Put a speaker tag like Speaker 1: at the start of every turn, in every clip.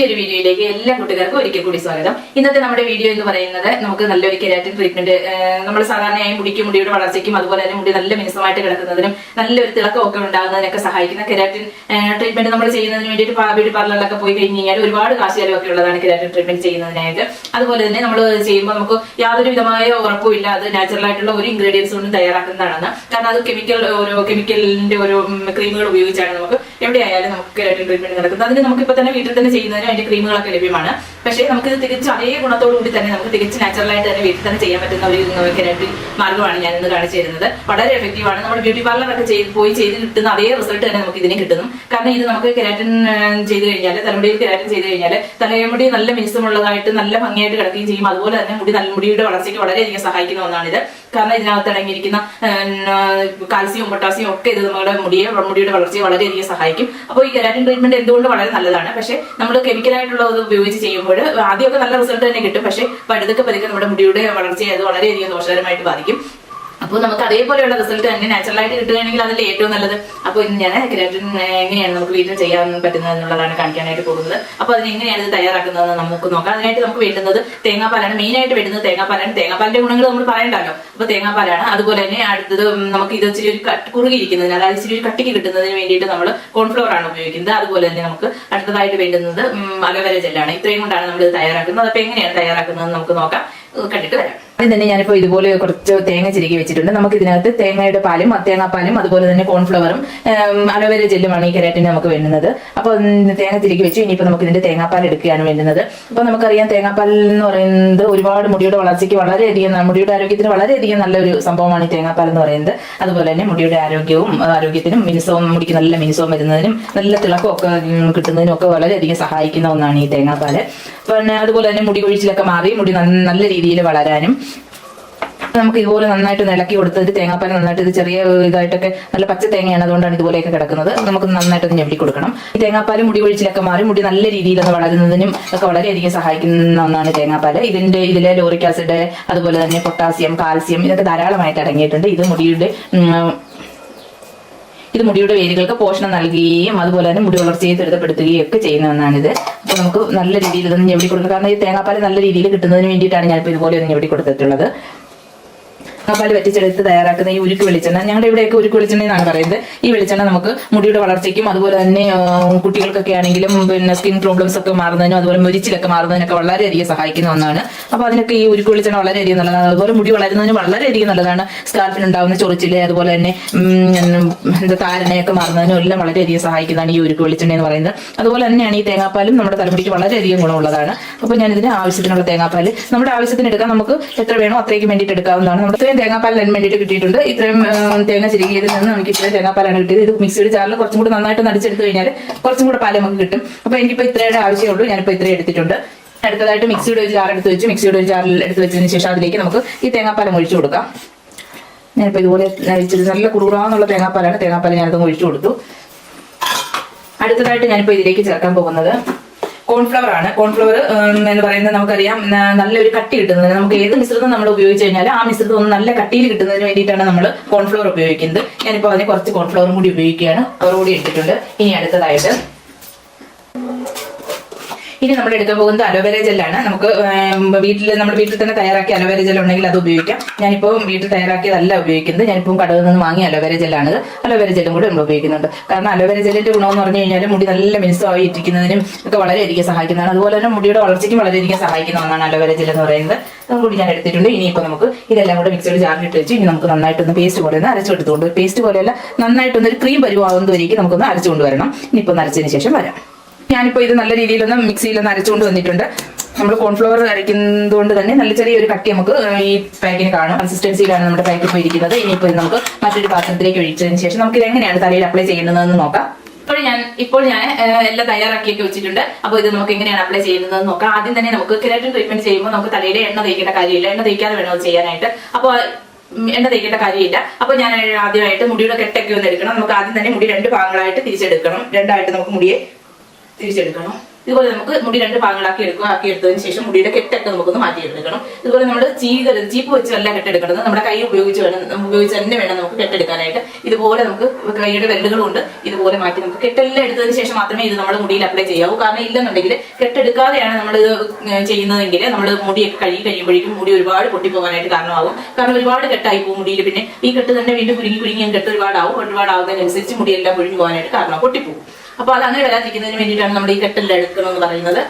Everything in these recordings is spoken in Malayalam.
Speaker 1: ഒരു വീഡിയോയിലേക്ക് എല്ലാ കൂട്ടുകാർക്കും ഒരിക്കൽ കൂടി സ്വാഗതം. ഇന്നത്തെ നമ്മുടെ വീഡിയോ എന്ന് പറയുന്നത് നമുക്ക് നല്ലൊരു കെരാറ്റിൻ ട്രീറ്റ്മെന്റ്, നമ്മൾ സാധാരണയായി മുടിയുടെ വളർച്ചയ്ക്കും അതുപോലെ തന്നെ മുടി നല്ല മിനുസമായിട്ട് കിടക്കുന്നതിനും നല്ലൊരു തിളക്കമൊക്കെ ഉണ്ടാകുന്നതിനൊക്കെ സഹായിക്കുന്ന കെരാറ്റിൻ ട്രീറ്റ്മെന്റ് നമ്മൾ ചെയ്യുന്നതിന് വേണ്ടിയിട്ട് ബ്യൂട്ടി പാർലറിലൊക്കെ പോയി കഴിഞ്ഞ് കഴിഞ്ഞാൽ ഒരുപാട് കാശ് ചെലവൊക്കെ ഉള്ളതാണ് കെരാറ്റിൻ ട്രീറ്റ്മെന്റ് ചെയ്യുന്നതിനായിട്ട്. അതുപോലെ തന്നെ നമ്മൾ ചെയ്യുമ്പോൾ നമുക്ക് യാതൊരു വിധമായ ഉറപ്പും ഇല്ല അത് നാച്ചുറൽ ആയിട്ടുള്ള ഒരു ഇൻഗ്രീഡിയൻസ് കൊണ്ടും തയ്യാറാക്കുന്നതാണെന്ന്. കാരണം അത് കെമിക്കലിന്റെ ഓരോ ക്രീമുകൾ ഉപയോഗിച്ചാണ് നമുക്ക് എവിടെയായാലും നമുക്ക് കെരാറ്റിൻ ട്രീറ്റ്മെന്റ് നടക്കുന്നത്. അതിന് നമുക്ക് ഇപ്പൊ തന്നെ വീട്ടിൽ തന്നെ ചെയ്യുന്നതിന് അതിന്റെ ക്രീമുകളൊക്കെ ലഭ്യമാണ്. പക്ഷേ നമുക്കിത് തികച്ചും അതേ ഗുണത്തോടുകൂടി തന്നെ നമുക്ക് തികച്ചും നാച്ചുറലായിട്ട് തന്നെ വീട്ടിൽ തന്നെ ചെയ്യാൻ പറ്റുന്ന ഒരു കെരാറ്റിൻ മാർഗ്ഗമാണ് ഞാൻ ഇന്ന് കാണിച്ചു തരുന്നത്. വളരെ എഫക്റ്റീവാണ്. നമ്മൾ ബ്യൂട്ടി പാർലറൊക്കെ പോയി ചെയ്ത് കിട്ടുന്ന അതേ റിസൾട്ട് തന്നെ നമുക്ക് ഇതിന് കിട്ടുന്നു. കാരണം ഇത് നമുക്ക് കെരാറ്റിൻ ചെയ്ത് കഴിഞ്ഞാൽ, തലമുടിയിൽ കെരാറ്റിൻ ചെയ്ത് കഴിഞ്ഞാൽ തലമുടി നല്ല മിനുസമുള്ളതായിട്ട് നല്ല ഭംഗിയായിട്ട് കിടക്കുകയും ചെയ്യും. അതുപോലെ തന്നെ മുടിയുടെ വളർച്ചയ്ക്ക് വളരെയധികം സഹായിക്കുന്ന ഒന്നാണിത്. കാരണം ഇതിനകത്ത് അടങ്ങിയിരിക്കുന്ന കാൽസ്യവും പൊട്ടാസ്യവും ഒക്കെ ഇത് നമ്മുടെ മുടിയുടെ വളർച്ചയെ വളരെയധികം സഹായിക്കും. അപ്പോൾ ഈ കെരാറ്റിൻ ട്രീറ്റ്മെന്റ് എന്തുകൊണ്ട് വളരെ നല്ലതാണ്. പക്ഷേ നമ്മൾ കെമിക്കലായിട്ടുള്ളത് ഉപയോഗിച്ച് ചെയ്യുമ്പോൾ ആദ്യമൊക്കെ നല്ല റിസൾട്ട് തന്നെ കിട്ടും. പക്ഷേ പതുക്കെ നമ്മുടെ മുടിയുടെ വളർച്ചയെ അത് വളരെയധികം ദോഷകരമായിട്ട് ബാധിക്കും. അപ്പോൾ നമുക്ക് അതേപോലെയുള്ള റിസൾട്ട് തന്നെ നാച്ചുറലായിട്ട് കിട്ടുകയാണെങ്കിൽ അതല്ലേ ഏറ്റവും നല്ലത്. അപ്പോൾ ഇന്ന് ഞാൻ കെരാറ്റിൻ എങ്ങനെയാണ് നമുക്ക് വീട്ടിൽ ചെയ്യാൻ പറ്റുന്നത് എന്നുള്ളതാണ് കാണിക്കാനായിട്ട് പോകുന്നത്. അപ്പോൾ അതിന് എങ്ങനെയാണ് ഇത് തയ്യാറാക്കുന്നതെന്ന് നമുക്ക് നോക്കാം. അതിനായിട്ട് നമുക്ക് വേണ്ടുന്നത് തേങ്ങാപ്പാലാണ്. മെയിനായിട്ട് വേണ്ടുന്നത് തേങ്ങാപ്പാലാണ്. തേങ്ങാപ്പാലിന്റെ ഗുണങ്ങൾ നമ്മൾ പറയണ്ടല്ലോ. അപ്പോൾ തേങ്ങാപ്പാലാണ്. അതുപോലെ തന്നെ അടുത്തത് നമുക്ക് ഇത് ഇച്ചിരി ഒരു കുറുകിയിരിക്കുന്നതിന്, അതായത് ഇച്ചിരി ഒരു കട്ടിക്ക് കിട്ടുന്നതിന് വേണ്ടിയിട്ട് നമ്മൾ കോൺഫ്ലവർ ആണ് ഉപയോഗിക്കുന്നത്. അതുപോലെ തന്നെ നമുക്ക് അടുത്തതായിട്ട് വേണ്ടുന്നത് അലോവേര ജെല്ലാണ്. ഇത്രയും കൊണ്ടാണ് നമ്മൾ ഇത് തയ്യാറാക്കുന്നത്. അപ്പോൾ എങ്ങനെയാണ് തയ്യാറാക്കുന്നത് നമുക്ക് നോക്കാം, കണ്ടിട്ട് വരാം. ആദ്യം തന്നെ ഞാനിപ്പോൾ ഇതുപോലെ കുറച്ച് തേങ്ങ ചിരുകി വെച്ചിട്ടുണ്ട്. നമുക്ക് ഇതിനകത്ത് തേങ്ങയുടെ പാലും തേങ്ങാപ്പാലും അതുപോലെ തന്നെ കോൺഫ്ലവറും അലോവേര ജെല്ലുമാണ് ഈ കെരാറ്റിന് നമുക്ക് വേണ്ടുന്നത്. അപ്പോൾ തേങ്ങ ചിരുകി വെച്ചു. ഇനിയിപ്പോൾ നമുക്ക് ഇതിന്റെ തേങ്ങാപ്പാൽ എടുക്കുകയാണ് വേണ്ടുന്നത്. അപ്പോൾ നമുക്കറിയാം തേങ്ങാപ്പാൽ എന്ന് പറയുന്നത് ഒരുപാട് മുടിയുടെ വളർച്ചയ്ക്ക് വളരെയധികം, മുടിയുടെ ആരോഗ്യത്തിന് വളരെയധികം നല്ലൊരു സംഭവമാണ് ഈ തേങ്ങാപ്പാൽ എന്ന് പറയുന്നത്. അതുപോലെ തന്നെ മുടിയുടെ ആരോഗ്യത്തിനും മിനുസവും, മുടിക്ക് നല്ല മിനുസവും വരുന്നതിനും നല്ല തിളക്കമൊക്കെ കിട്ടുന്നതിനും ഒക്കെ വളരെയധികം സഹായിക്കുന്ന ഒന്നാണ് ഈ തേങ്ങാപ്പാൽ. പിന്നെ അതുപോലെ തന്നെ മുടി കൊഴിച്ചിലൊക്കെ മാറി മുടി നല്ല രീതിയിൽ വളരാനും നമുക്ക് ഇതുപോലെ നന്നായിട്ട് ഇളക്കി കൊടുത്തിട്ട് തേങ്ങാപ്പാൽ നന്നായിട്ട്, ഇത് ചെറിയ ഇതായിട്ടൊക്കെ നല്ല പച്ച തേങ്ങയാണ്, അതുകൊണ്ടാണ് ഇതുപോലെയൊക്കെ കിടക്കുന്നത്. നമുക്ക് നന്നായിട്ട് ഞെവിടി കൊടുക്കണം. ഈ തേങ്ങാപ്പാൽ മുടി കൊഴിച്ചിലൊക്കെ മാറി മുടി നല്ല രീതിയിൽ ഒന്ന് വളരുന്നതിനും ഒക്കെ വളരെയധികം സഹായിക്കുന്ന ഒന്നാണ് തേങ്ങാപ്പാൽ. ഇതിലെ ലോറിക് ആസിഡ്, അതുപോലെ തന്നെ പൊട്ടാസ്യം, കാൽസ്യം ഇതൊക്കെ ധാരാളമായിട്ട് അടങ്ങിയിട്ടുണ്ട്. ഇത് മുടിയുടെ വേരുകൾക്ക് പോഷണം നൽകുകയും അതുപോലെ തന്നെ മുടി വളർച്ചയെ ത്വരിതപ്പെടുത്തുകയും ഒക്കെ ചെയ്യുന്ന ഒന്നാണിത്. അപ്പോൾ നമുക്ക് നല്ല രീതിയിൽ ഇതൊന്ന് ഞെവിടി കൊടുക്കണം. കാരണം ഈ തേങ്ങാപ്പാൽ നല്ല രീതിയിൽ കിട്ടുന്നതിന് വേണ്ടിയിട്ടാണ് ഞാനിപ്പോൾ ഇതുപോലെ ഒന്ന് ഞെവിടി കൊടുത്തിട്ടുള്ളത്. തേങ്ങാപ്പാൽ വറ്റിച്ചെടുത്ത് തയ്യാറാക്കുന്ന ഈ ഉരുക്ക് വെളിച്ചെണ്ണ, ഞങ്ങളുടെ ഇവിടെയൊക്കെ ഉരുക്ക് വെളിച്ചെണ്ണ എന്നാണ് പറയുന്നത്. ഈ വെളിച്ചെണ്ണ നമുക്ക് മുടിയുടെ വളർച്ചയ്ക്കും അതുപോലെ തന്നെ കുട്ടികൾക്കൊക്കെ ആണെങ്കിലും പിന്നെ സ്കിൻ പ്രോബ്ലംസ് ഒക്കെ മാറുന്നതിനും അതുപോലെ മുരിച്ചിലൊക്കെ മാറുന്നതിനൊക്കെ വളരെയധികം സഹായിക്കുന്ന ഒന്നാണ്. അപ്പോൾ അതിനൊക്കെ ഈ ഉരുക്ക് വെളിച്ചെണ്ണ വളരെയധികം നല്ലതാണ്. അതുപോലെ മുടി വളരുന്നതിന് വളരെയധികം നല്ലതാണ്. സ്കാൽപ്പിനുണ്ടാകുന്ന ചൊറിച്ചില്, അതുപോലെ തന്നെ താരനയൊക്കെ മാറുന്നതിനും എല്ലാം വളരെയധികം സഹായിക്കുന്നതാണ് ഈ ഉരുക്ക് വെളിച്ചെണ്ണ എന്ന് പറയുന്നത്. അതുപോലെ തന്നെയാണ് ഈ തേങ്ങാപ്പാലും നമ്മുടെ തലമുടിക്ക് വളരെയധികം ഗുണമുള്ളതാണ്. അപ്പോൾ ഞാനിതിന് ആവശ്യത്തിനുള്ള തേങ്ങാപ്പാൽ നമ്മുടെ ആവശ്യത്തിന് എടുക്കാം. നമുക്ക് എത്ര വേണോ അത്രയ്ക്ക് വേണ്ടിയിട്ട് എടുക്കാവുന്നതാണ്. നമ്മുടെ തേങ്ങാപ്പാലിന് വേണ്ടിയിട്ട് കിട്ടിയിട്ടുണ്ട്. ഇത്രയും തേങ്ങ ചിരുകിയതിൽ നിന്ന് നമുക്ക് ഇത്രയും തേങ്ങാപ്പാലാണ് കിട്ടിയത്. ഇത് മിക്സിയുടെ ജാറിൽ കുറച്ചും കൂടി നന്നായിട്ട് നടിച്ചെടുത്ത് കഴിഞ്ഞാൽ കുറച്ചും കൂടെ പാൽ നമുക്ക് കിട്ടും. അപ്പോൾ എനിക്കിപ്പോൾ ഇത്രയുടെ ആവശ്യമുള്ളൂ. ഞാനിപ്പോൾ ഇത്രയും എടുത്തിട്ടുണ്ട്. അടുത്തതായിട്ട് മിക്സിയുടെ ഒരു ജാർ എടുത്ത് വെച്ചു. മിക്സിയുടെ ഒരു ജാറിൽ എടുത്ത് വെച്ചതിന് ശേഷം അതിലേക്ക് നമുക്ക് ഈ തേങ്ങാപ്പാലം ഒഴിച്ചു കൊടുക്കാം. ഞാനിപ്പോൾ ഇതുപോലെ നല്ല കുറുകുറാന്നുള്ള തേങ്ങാപ്പാലാണ്. തേങ്ങാപ്പാൽ ഞാനത് ഒഴിച്ചു കൊടുത്തു. അടുത്തതായിട്ട് ഞാനിപ്പോൾ ഇതിലേക്ക് ചേർക്കാൻ പോകുന്നത് കോൺഫ്ലവർ ആണ്. കോൺഫ്ലവർ എന്ന് പറയുന്നത് നമുക്കറിയാം നല്ലൊരു കട്ടി കിട്ടുന്നത്. നമുക്ക് ഏത് മിശ്രിതം നമ്മൾ ഉപയോഗിച്ച് കഴിഞ്ഞാൽ ആ മിശ്രിതം ഒന്ന് നല്ല കട്ടിയിൽ കിട്ടുന്നതിന് വേണ്ടിയിട്ടാണ് നമ്മൾ കോൺഫ്ലവർ ഉപയോഗിക്കുന്നത്. ഞാനിപ്പോൾ അതിന് കുറച്ച് കോൺഫ്ലവറും കൂടി ഉപയോഗിക്കുകയാണ്. കൂടി ഇട്ടിട്ടുണ്ട്. ഇനി അടുത്തതായിട്ട് നമ്മൾ എടുക്കാൻ പോകുന്നത് അലോവേര ജെല്ലാണ്. നമുക്ക് നമ്മുടെ വീട്ടിൽ തന്നെ തയ്യാറാക്കിയ അലോവേര ജെൽ ഉണ്ടെങ്കിൽ അത് ഉപയോഗിക്കാം. ഞാനിപ്പോൾ വീട്ടിൽ തയ്യാറാക്കിയതല്ല ഉപയോഗിക്കുന്നത്. ഞാനിപ്പോൾ കടയിൽ നിന്ന് വാങ്ങിയ അലോവേര ജെല്ലാണിത്. അലോവേര ജെല്ലും കൂടി നമ്മൾ ഉപയോഗിക്കുന്നുണ്ട്. കാരണം അലോവേര ജെല്ലിന്റെ ഗുണമെന്ന് പറഞ്ഞു കഴിഞ്ഞാൽ മുടി നല്ല മിനുസമായി ഇരിക്കുന്നതിനും ഒക്കെ വളരെയധികം സഹായിക്കുന്നതാണ്. അതുപോലെ തന്നെ മുടിയുടെ വളർച്ചയ്ക്കും വളരെയധികം സഹായിക്കുന്ന ഒന്നാണ് അലോവേര ജെൽ എന്ന് പറയുന്നത്. അതും കൂടി ഞാൻ എടുത്തിട്ടുണ്ട്. ഇനിയിപ്പോൾ നമുക്ക് ഇതെല്ലാം കൂടെ മിക്സിയുടെ ജാറിൽ ഇട്ട് വെച്ച് ഇനി നമുക്ക് നന്നായിട്ടൊന്ന് പേസ്റ്റ് പോലെ ഒന്ന് അരച്ചെടുത്തുകൊണ്ട്, പേസ്റ്റ് പോലെയല്ല നന്നായിട്ടൊന്ന് ഒരു ക്രീം പരുവാകുന്നതുവരേക്കും നമുക്കൊന്ന് അരച്ചുകൊണ്ട് വരണം. ഇനിയിപ്പോൾ അരച്ചതിന് ശേഷം വരാം. ഞാനിപ്പോൾ ഇത് നല്ല രീതിയിലൊന്ന് മിക്സിയിലൊന്ന് അരച്ചുകൊണ്ട് വന്നിട്ടുണ്ട്. നമ്മൾ കോൺഫ്ലവർ അരയ്ക്കുന്നത് കൊണ്ട് തന്നെ നല്ല ചെറിയൊരു കട്ടി നമുക്ക് ഈ പാക്കിന് കാണും. കൺസിസ്റ്റൻസിയിലാണ് നമ്മുടെ പാക്ക് ഇപ്പോൾ ഇരിക്കുന്നത്. ഇനിയിപ്പോൾ നമുക്ക് മറ്റൊരു പാത്രത്തിലേക്ക് ഒഴിച്ചതിന് ശേഷം നമുക്ക് ഇത് എങ്ങനെയാണ് തലയിൽ അപ്ലൈ ചെയ്യുന്നതെന്ന് നോക്കാം. ഇപ്പോൾ ഞാൻ എല്ലാം തയ്യാറാക്കിയൊക്കെ വെച്ചിട്ടുണ്ട്. അപ്പോൾ ഇത് നമുക്ക് എങ്ങനെയാണ് അപ്ലൈ ചെയ്യുന്നതെന്ന് നോക്കാം. ആദ്യം തന്നെ നമുക്ക് കെരാറ്റിൻ ട്രീറ്റ്മെന്റ് ചെയ്യുമ്പോൾ നമുക്ക് തലയിൽ എണ്ണ തേക്കേണ്ട കാര്യമില്ല. എണ്ണ തേക്കാതെ വേണം അത് ചെയ്യാനായിട്ട്. അപ്പോൾ എണ്ണ തേക്കേണ്ട കാര്യമില്ല. അപ്പോൾ ഞാൻ ആദ്യമായിട്ട് മുടിയുടെ കെട്ടൊക്കെ ഒന്ന് എടുക്കണം. നമുക്ക് ആദ്യം തന്നെ മുടി രണ്ട് ഭാഗങ്ങളായിട്ട് തിരിച്ചെടുക്കണം. രണ്ടായിട്ട് നമുക്ക് മുടിയെ തിരിച്ചെടുക്കണം. ഇതുപോലെ നമുക്ക് മുടി 2 ഭാഗങ്ങളാക്കി എടുത്തതിന് ശേഷം മുടിയുടെ കെട്ടൊക്കെ നമുക്കൊന്ന് മാറ്റിയെടുക്കണം. ഇതുപോലെ നമ്മൾ ചീപ്പ് വെച്ചല്ല കെട്ടെടുക്കുന്നത്, നമ്മുടെ കൈ ഉപയോഗിച്ച് തന്നെ വേണം നമുക്ക് കെട്ടെടുക്കാനായിട്ട്. ഇതുപോലെ നമുക്ക് കൈയുടെ വിരലുകളുണ്ട് ഇതുപോലെ മാറ്റി നമുക്ക് കെട്ടെല്ലാം എടുത്തതിന് ശേഷം മാത്രമേ ഇത് നമ്മുടെ മുടിയിൽ അപ്ലൈ ചെയ്യാവൂ. കാരണം ഇല്ലെന്നുണ്ടെങ്കിൽ കെട്ടെടുക്കാതെയാണ് നമ്മൾ ഇത് ചെയ്യുന്നതെങ്കിൽ നമ്മൾ മുടിയൊക്കെ കഴിയുമ്പോഴേക്കും മുടി ഒരുപാട് പൊട്ടിപ്പോകാനായിട്ട് കാരണമാകും. കാരണം ഒരുപാട് കെട്ടായി പോകും മുടിയിൽ. പിന്നെ ഈ കെട്ട് തന്നെ വീണ്ടും കുരുങ്ങി കെട്ട് ഒരുപാടാവുന്നതിനനുസരിച്ച് മുടിയെല്ലാം പൊഴിഞ്ഞു പോകാനായിട്ട് കാരണം പൊട്ടിപ്പോകും. അപ്പൊ അത് അങ്ങനെ വരാതിരിക്കുന്നതിന് വേണ്ടിയിട്ടാണ് നമ്മൾ ഈ കെട്ടെല്ലാം എടുക്കണം എന്ന് പറയുന്നത്.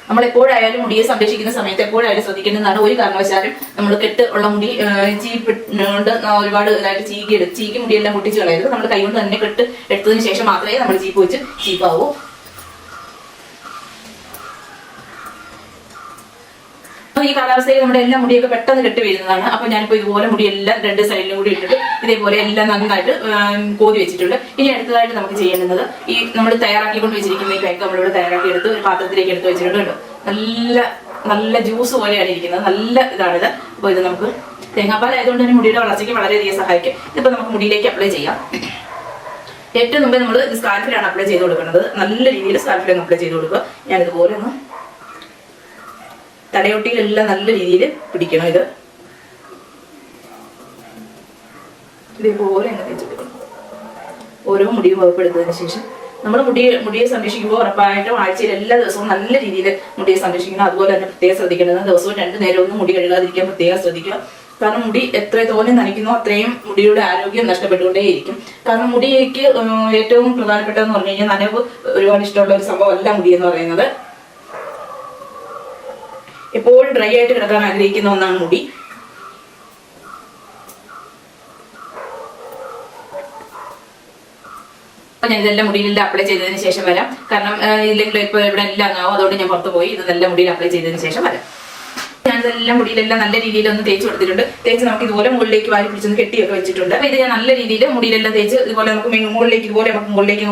Speaker 1: നമ്മൾ എപ്പോഴായാലും മുടിയെ സംരക്ഷിക്കുന്ന സമയത്ത് എപ്പോഴായാലും ശ്രദ്ധിക്കേണ്ടതാണ്. ഒരു കാരണവശാലും നമ്മൾ കെട്ട് ഉള്ള മുടി ചീപ്പിട്ട് ഒരുപാട് ഇതായിട്ട് ചീക്കി മുടിയെല്ലാം പൊട്ടിച്ച് കളയരുത്. നമ്മൾ കൈകൊണ്ട് തന്നെ കെട്ട് എടുത്തതിന് ശേഷം മാത്രമേ നമ്മൾ ചീപ്പ് വെച്ച് ചീപ്പാവൂ. ഈ കാലാവസ്ഥയിൽ നമ്മുടെ എല്ലാ മുടിയൊക്കെ പെട്ടെന്ന് കെട്ടി വരുന്നതാണ്. അപ്പൊ ഞാനിപ്പോ ഇതുപോലെ മുടിയെല്ലാം 2 സൈഡിലും കൂടി ഇട്ടിട്ട് ഇതേപോലെ എല്ലാം നന്നായിട്ട് കോതി വെച്ചിട്ടുണ്ട്. ഇനി അടുത്തതായിട്ട് നമുക്ക് ചെയ്യേണ്ടുന്നത് ഈ നമ്മൾ തയ്യാറാക്കിക്കൊണ്ട് വെച്ചിരിക്കുന്ന ഈ പാക്ക് നമ്മളിവിടെ തയ്യാറാക്കി എടുത്ത് ഒരു പാത്രത്തിലേക്ക് എടുത്ത് വെച്ചിട്ടുണ്ട് കേട്ടോ. നല്ല ജ്യൂസ് പോലെയാണ് ഇരിക്കുന്നത്, നല്ല ഇതാണിത്. അപ്പൊ ഇത് നമുക്ക് തേങ്ങാപ്പാൽ ആയതുകൊണ്ട് തന്നെ മുടിയുടെ വളർച്ചയ്ക്ക് വളരെയധികം സഹായിക്കും. ഇതിപ്പോ നമുക്ക് മുടിയിലേക്ക് അപ്ലൈ ചെയ്യാം. ഏറ്റവും മുമ്പേ നമ്മൾ ഇത് സ്കാൽപ്പിലാണ് അപ്ലൈ ചെയ്ത് കൊടുക്കുന്നത്. നല്ല രീതിയിൽ സ്കാൽപ്പിലാണ് അപ്ലൈ ചെയ്ത് കൊടുക്കുക. ഞാനിതുപോലെ ഒന്ന് തലയൊട്ടിയിലെല്ലാം നല്ല രീതിയിൽ പിടിക്കണം. ഇതേപോലെ അങ്ങ് തേച്ചെടുക്കണം. ഓരോ മുടിയും വകുപ്പെടുത്തതിന് ശേഷം നമ്മൾ മുടിയെ സംരക്ഷിക്കുമ്പോൾ ഉറപ്പായിട്ടും ആഴ്ചയിൽ എല്ലാ ദിവസവും നല്ല രീതിയിൽ മുടിയെ സംരക്ഷിക്കണം. അതുപോലെ തന്നെ പ്രത്യേകം ശ്രദ്ധിക്കേണ്ടത് ദിവസവും 2 നേരമൊന്നും മുടി കഴുകാതിരിക്കാൻ പ്രത്യേകം ശ്രദ്ധിക്കുക. കാരണം മുടി എത്രത്തോളം നനയ്ക്കുന്നോ അത്രയും മുടിയുടെ ആരോഗ്യം നഷ്ടപ്പെട്ടുകൊണ്ടേയിരിക്കും. കാരണം മുടിക്ക് ഏറ്റവും പ്രധാനപ്പെട്ടതെന്ന് പറഞ്ഞു കഴിഞ്ഞാൽ നനവ് ഒരുപാട് ഇഷ്ടമുള്ള ഒരു സംഭവമല്ല മുടി എന്ന് പറയുന്നത്. എപ്പോഴും ഡ്രൈ ആയിട്ട് കിടക്കാൻ ആഗ്രഹിക്കുന്ന ഒന്നാണ് മുടി. അപ്പൊ ഞാൻ ഇതെല്ലാം മുടിയിലെല്ലാം അപ്ലൈ ചെയ്തതിന് ശേഷം വരാം. കാരണം ഇല്ലെങ്കിൽ ഇപ്പൊ ഇവിടെ എല്ലാം ആവും, അതുകൊണ്ട് ഞാൻ പുറത്ത് പോയി ഇതെല്ലാം മുടിയിൽ അപ്ലൈ ചെയ്തതിന് ശേഷം വരാം. ഞാനിതെല്ലാം മുടിയിലെല്ലാം നല്ല രീതിയിൽ ഒന്ന് തേച്ച് കൊടുത്തിട്ടുണ്ട്. തേച്ച് നമുക്ക് ഇതുപോലെ മുകളിലേക്ക് വാരി പിടിച്ചൊന്ന് കെട്ടിയൊക്കെ വെച്ചിട്ടുണ്ട്. അപ്പൊ ഇത് ഞാൻ നല്ല രീതിയിൽ മുടിയിലെല്ലാം തേച്ച് ഇതുപോലെ നമുക്ക് മുകളിലേക്ക്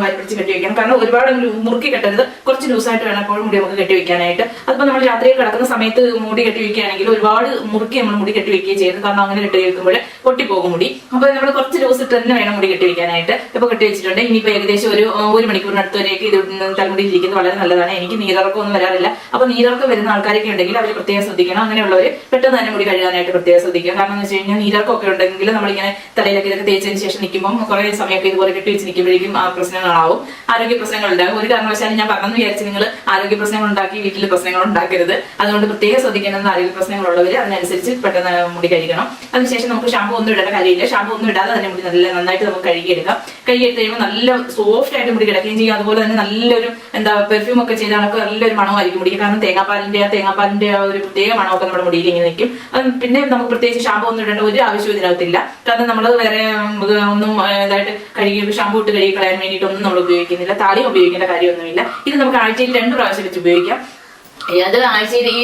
Speaker 1: വാരി പിടിച്ച് കെട്ടി വെക്കണം. കാരണം ഒരുപാട് മുറുക്കി കെട്ടരുത്, കുറച്ച് ലൂസായിട്ട് വേണം എപ്പോഴും മുടി നമുക്ക് കെട്ടി വെക്കാനായിട്ട്. അതിപ്പോ നമ്മൾ രാത്രിയിൽ കിടക്കുന്ന സമയത്ത് മുടി കെട്ടി വെക്കുകയാണെങ്കിൽ ഒരുപാട് മുറുക്കി നമ്മൾ മുടി കെട്ടി വെക്കുകയും ചെയ്യുന്നത്. കാരണം അങ്ങനെ കെട്ടി വെക്കുമ്പോൾ പൊട്ടിപ്പോകും മുടി. അപ്പൊ നമ്മൾ കുറച്ച് ലൂസ് ഇട്ട് തന്നെ വേണം മുടി കെട്ടി വെക്കാനായിട്ട്. ഇപ്പൊ കെട്ടി വെച്ചിട്ടുണ്ട്. ഇനിയിപ്പോ ഏകദേശം ഒരു മണിക്കൂറിനടുത്ത് വരെയൊക്കെ ഇത് തലമുടിയിൽ ഇരിക്കുന്നത് വളരെ നല്ലതാണ്. എനിക്ക് നീരിറക്കമൊന്നും വരാറില്ല. അപ്പൊ നീരിറക്കം വരുന്ന ആൾക്കാരൊക്കെ ഉണ്ടെങ്കിൽ അവർ പ്രത്യേകം ശ്രദ്ധിക്കണം. അങ്ങനെയുള്ളവർ പെട്ടെന്ന് തന്നെ മുടി കഴുകാനായിട്ട് പ്രത്യേകം ശ്രദ്ധിക്കുക. കാരണം എന്ന് വെച്ച് കഴിഞ്ഞാൽ നീരിറക്കമൊക്കെ ഉണ്ടെങ്കിൽ നമ്മളിങ്ങനെ തലയിലൊക്കെ ഇതൊക്കെ തേച്ചതിന് ശേഷം നിൽക്കുമ്പോൾ കുറെ സമയമൊക്കെ ഇതുപോലെ കെട്ടി വെച്ച് നിൽക്കുമ്പോഴേക്കും ആ പ്രശ്നങ്ങളാവും, ആരോഗ്യ പ്രശ്നങ്ങൾ ഉണ്ടാകും. ഒരു കാരണവശാലും ഞാൻ പറഞ്ഞെന്ന് വിചാരിച്ച് നിങ്ങൾ ആരോഗ്യ പ്രശ്നങ്ങൾ ഉണ്ടാക്കി വീട്ടിൽ പ്രശ്നങ്ങൾ ഉണ്ടാക്കരുത്. അതുകൊണ്ട് പ്രത്യേകം ശ്രദ്ധിക്കേണ്ടത് ആരോഗ്യ പ്രശ്നങ്ങളുള്ളവർ അതിനനുസരിച്ച് പെട്ടെന്ന് മുടി കഴുകണം. അതിനുശേഷം നമുക്ക് ഷാമ്പു ഒന്നും ഇടേണ്ട കാര്യമില്ല. ഷാമ്പു ഒന്നും ഇടാതെ തന്നെ മുടി നന്നായിട്ട് നമുക്ക് കഴുകിയെടുക്കാം. കഴുകിയെടുത്ത് കഴിയുമ്പോൾ നല്ല സോഫ്റ്റ് ആയിട്ട് മുടി കിടക്കുകയും ചെയ്യും. അതുപോലെ തന്നെ നല്ലൊരു പെർഫ്യൂം ഒക്കെ ചെയ്താണൊക്കെ നല്ലൊരു മണമായിരിക്കും മുടിക്ക്. കാരണം തേങ്ങാപ്പാലിന്റെ ആ ഒരു പ്രത്യേക മണമൊക്കെ നമ്മുടെ മുടിയിൽ ഇങ്ങനെ നിൽക്കും. പിന്നെ നമുക്ക് പ്രത്യേകിച്ച് ഷാമ്പു ഒന്നും ഇടേണ്ട ഒരു ആവശ്യവും ഇതിനകത്തില്ല. കാരണം നമ്മൾ വേറെ ഒന്നും ഇതായിട്ട് ഷാമ്പു ഇട്ട് കഴുകി കളയാൻ വേണ്ടിയിട്ടൊന്നും നമ്മൾ ഉപയോഗിക്കുന്നില്ല. താളിയും ഉപയോഗിക്കേണ്ട കാര്യമൊന്നുമില്ല. ഇത് നമുക്ക് ആഴ്ചയിൽ 2 പ്രാവശ്യം വെച്ച് ഉപയോഗിക്കാം. അത് ആഴ്ചയിൽ ഈ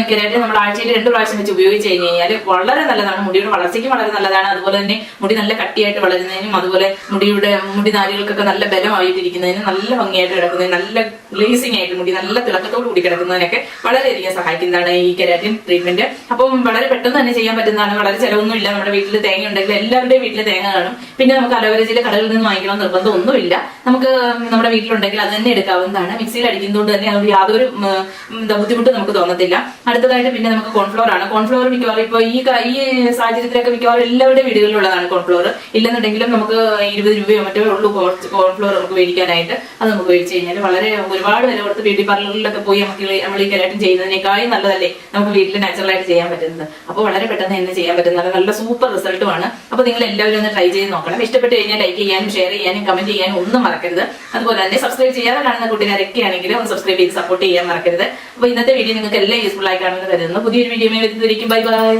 Speaker 1: കെരാറ്റിൻ നമ്മൾ ആഴ്ചയിൽ 2 പ്രാവശ്യം വെച്ച് ഉപയോഗിച്ച് കഴിഞ്ഞാൽ വളരെ നല്ലതാണ്. മുടിയുടെ വളർച്ചയ്ക്ക് വളരെ നല്ലതാണ്. അതുപോലെ തന്നെ മുടി നല്ല കട്ടിയായിട്ട് വളരുന്നതിനും അതുപോലെ മുടി നാരുകൾക്കൊക്കെ നല്ല ബലമായിട്ടിരിക്കുന്നതിനും നല്ല ഭംഗിയായിട്ട് കിടക്കുന്നതിനും നല്ല ഗ്ലേസിംഗ് ആയിട്ട് മുടി നല്ല തിളക്കത്തോട് കൂടി കിടക്കുന്നതിനൊക്കെ വളരെയധികം സഹായിക്കുന്നതാണ് ഈ കെരാറ്റിൻ ട്രീറ്റ്മെന്റ്. അപ്പം വളരെ പെട്ടെന്ന് തന്നെ ചെയ്യാൻ പറ്റുന്നതാണ്. വളരെ ചിലവൊന്നും ഇല്ല. നമ്മുടെ വീട്ടിൽ തേങ്ങ ഉണ്ടെങ്കിൽ എല്ലാവരുടെയും വീട്ടിൽ തേങ്ങ കാണും. പിന്നെ നമുക്ക് അലോവേര ജെൽ കടകളിൽ നിന്ന് വാങ്ങിക്കണം നിർബന്ധം ഒന്നുമില്ല. നമുക്ക് നമ്മുടെ വീട്ടിലുണ്ടെങ്കിൽ അത് തന്നെ എടുക്കാവുന്നതാണ്. മിക്സിയിൽ അടിക്കുന്നതുകൊണ്ട് തന്നെ അത് യാതൊരു ബുദ്ധിമുട്ട് നമുക്ക് തോന്നത്തില്ല. അടുത്തതായിട്ട് പിന്നെ നമുക്ക് കോൺഫ്ലോർ ആണ്. കോൺഫ്ലോർ മിക്കവാറും ഇപ്പൊ ഈ സാഹചര്യത്തിലൊക്കെ മിക്കവാറും എല്ലാവരുടെ വീടുകളിലുള്ളതാണ് കോൺഫ്ലോർ. ഇല്ലെന്നുണ്ടെങ്കിലും നമുക്ക് 20 രൂപയോ മറ്റോ ഉള്ളൂ കോൺഫ്ലോർ നമുക്ക് മേടിക്കാനായിട്ട്. അത് നമുക്ക് മേടിച്ചു കഴിഞ്ഞാൽ വളരെ ഒരുപാട് വില കൊടുത്ത് ബ്യൂട്ടി പാർലറിലൊക്കെ പോയി നമ്മൾ ഈ കെരാറ്റിൻ ചെയ്യുന്നതിനേക്കാളും നല്ലതല്ലേ നമുക്ക് വീട്ടിൽ നാച്ചുറലായിട്ട് ചെയ്യാൻ പറ്റുന്നത്. അപ്പോൾ വളരെ പെട്ടെന്ന് തന്നെ ചെയ്യാൻ പറ്റുന്ന നല്ല സൂപ്പർ റിസൾട്ടുമാണ്. അപ്പൊ നിങ്ങൾ എല്ലാവരും ഒന്ന് ട്രൈ ചെയ്ത് നോക്കണം. ഇഷ്ടപ്പെട്ട് കഴിഞ്ഞാൽ ലൈക്ക് ചെയ്യാനും ഷെയർ ചെയ്യാനും കമന്റ് ചെയ്യാനും ഒന്നും മറക്കരുത്. അതുപോലെ തന്നെ സബ്സ്ക്രൈബ് ചെയ്യാതെ കാണുന്ന കൂട്ടുകാരൊക്കെ ആണെങ്കിലും ഒന്ന് സബ്സ്ക്രൈബ് ചെയ്ത് സപ്പോർട്ട് ചെയ്യാൻ മറക്കരുത്. അപ്പൊ ഇന്നത്തെ വീഡിയോ നിങ്ങൾക്ക് എല്ലാം യൂസ്ഫുൾ ആയി കാണുമെന്ന് കരുതുന്നു. പുതിയൊരു വീഡിയോ വരുന്നതായിരിക്കും. Bye bye.